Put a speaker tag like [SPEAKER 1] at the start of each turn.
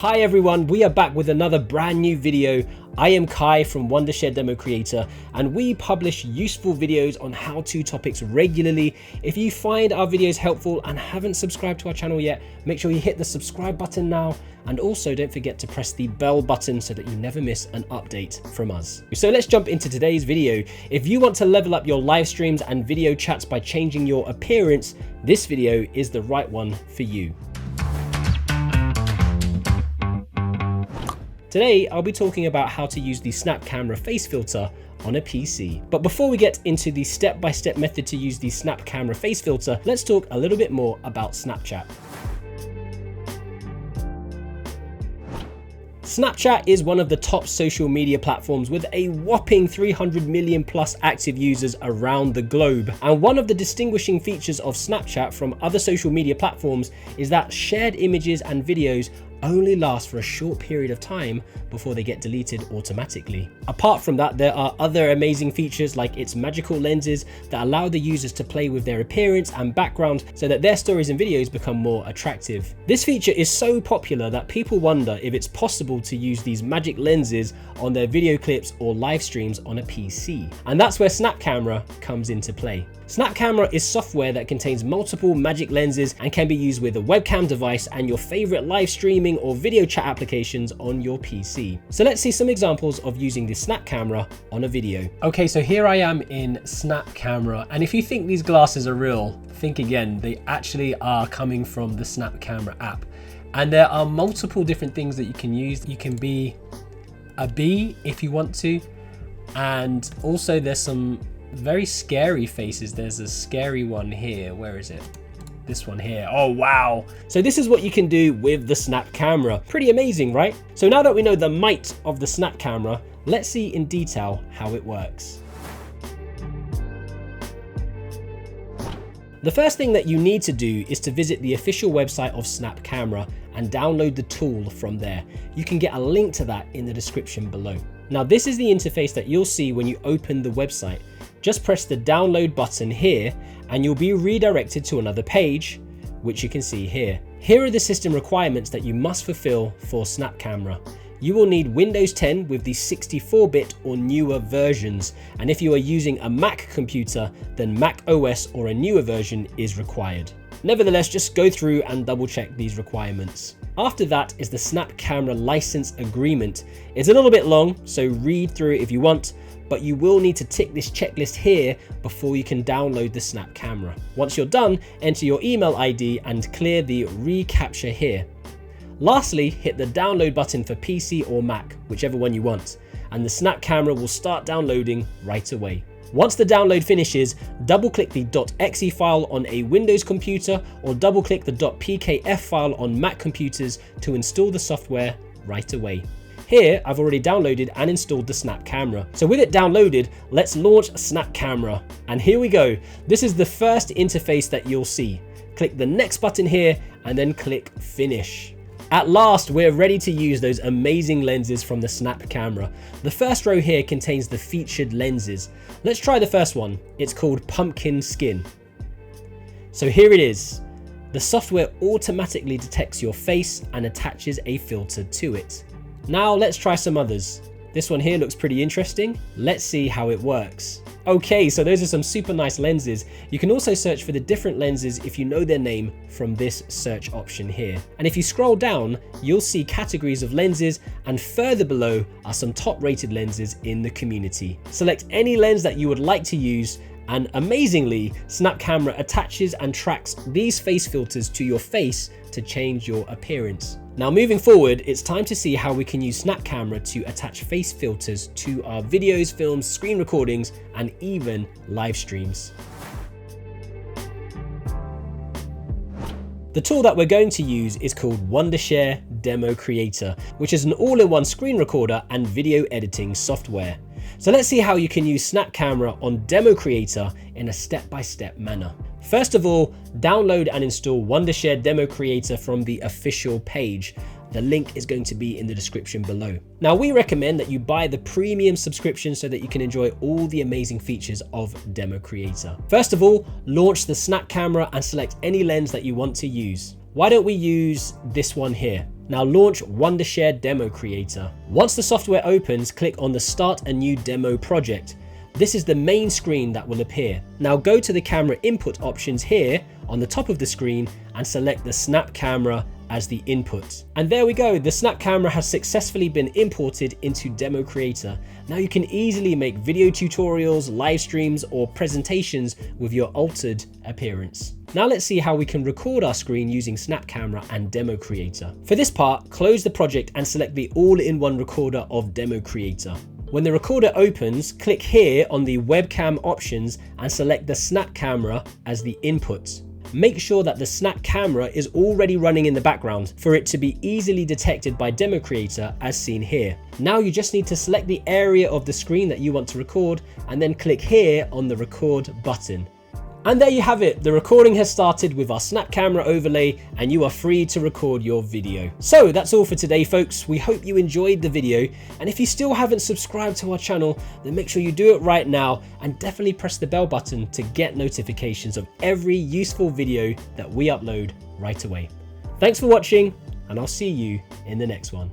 [SPEAKER 1] Hi everyone, we are back with another brand new video. I am Kai from Wondershare DemoCreator, and we publish useful videos on how-to topics regularly. If you find our videos helpful and haven't subscribed to our channel yet, make sure you hit the subscribe button now, and also don't forget to press the bell button so that you never miss an update from us. So let's jump into today's video. If you want to level up your live streams and video chats by changing your appearance, this video is the right one for you. Today, I'll be talking about how to use the Snap Camera face filter on a PC. But before we get into the step-by-step method to use the Snap Camera face filter, let's talk a little bit more about Snapchat. Snapchat is one of the top social media platforms with a whopping 300 million plus active users around the globe. And one of the distinguishing features of Snapchat from other social media platforms is that shared images and videos only last for a short period of time before they get deleted automatically. Apart from that, there are other amazing features like its magical lenses that allow the users to play with their appearance and background so that their stories and videos become more attractive. This feature is so popular that people wonder if it's possible to use these magic lenses on their video clips or live streams on a PC. And that's where Snap Camera comes into play. Snap Camera is software that contains multiple magic lenses and can be used with a webcam device and your favorite live streaming or video chat applications on your PC. So let's see some examples of using the Snap Camera on a video. Okay, so here I am in Snap Camera, and if you think these glasses are real, think again, they actually are coming from the Snap Camera app. And there are multiple different things that you can use. You can be a bee if you want to, and also there's some very scary faces. There's a scary one here. Where is it? This one here. Oh wow. So this is what you can do with the Snap Camera. Pretty amazing, right? So now that we know the might of the Snap Camera, let's see in detail how it works. The first thing that you need to do is to visit the official website of Snap Camera and download the tool from there. You can get a link to that in the description below. Now this is the interface that you'll see when you open the website. Just press the download button here and you'll be redirected to another page, which you can see here. Here are the system requirements that you must fulfill for Snap Camera. You will need Windows 10 with the 64-bit or newer versions, and if you are using a Mac computer, then Mac OS or a newer version is required. Nevertheless, just go through and double check these requirements. After that is the Snap Camera license agreement. It's a little bit long, so read through it if you want, but you will need to tick this checklist here before you can download the Snap Camera. Once you're done, enter your email ID and clear the reCAPTCHA here. Lastly, hit the download button for PC or Mac, whichever one you want, and the Snap Camera will start downloading right away. Once the download finishes, double-click the .exe file on a Windows computer or double-click the .pkf file on Mac computers to install the software right away. Here, I've already downloaded and installed the Snap Camera. So with it downloaded, let's launch Snap Camera. And here we go. This is the first interface that you'll see. Click the next button here and then click Finish. At last, we're ready to use those amazing lenses from the Snap Camera. The first row here contains the featured lenses. Let's try the first one. It's called Pumpkin Skin. So here it is. The software automatically detects your face and attaches a filter to it. Now let's try some others. This one here looks pretty interesting. Let's see how it works. Okay, so those are some super nice lenses. You can also search for the different lenses if you know their name from this search option here. And if you scroll down, you'll see categories of lenses, and further below are some top rated lenses in the community. Select any lens that you would like to use, and amazingly, Snap Camera attaches and tracks these face filters to your face to change your appearance. Now moving forward, it's time to see how we can use Snap Camera to attach face filters to our videos, films, screen recordings, and even live streams. The tool that we're going to use is called Wondershare DemoCreator, which is an all-in-one screen recorder and video editing software. So let's see how you can use Snap Camera on DemoCreator in a step-by-step manner. First of all, download and install Wondershare DemoCreator from the official page. The link is going to be in the description below. Now, we recommend that you buy the premium subscription so that you can enjoy all the amazing features of DemoCreator. First of all, launch the Snap Camera and select any lens that you want to use. Why don't we use this one here? Now launch Wondershare DemoCreator. Once the software opens, click on the Start a New Demo Project. This is the main screen that will appear. Now go to the camera input options here on the top of the screen and select the Snap Camera as the input. And there we go, the Snap Camera has successfully been imported into DemoCreator. Now you can easily make video tutorials, live streams, or presentations with your altered appearance. Now let's see how we can record our screen using Snap Camera and DemoCreator. For this part, close the project and select the all-in-one recorder of DemoCreator. When the recorder opens, click here on the webcam options and select the Snap Camera as the input. Make sure that the Snap Camera is already running in the background for it to be easily detected by DemoCreator as seen here. Now you just need to select the area of the screen that you want to record and then click here on the record button. And there you have it, the recording has started with our Snap Camera overlay and you are free to record your video. So that's all for today folks, we hope you enjoyed the video, and if you still haven't subscribed to our channel, then make sure you do it right now and definitely press the bell button to get notifications of every useful video that we upload right away. Thanks for watching and I'll see you in the next one.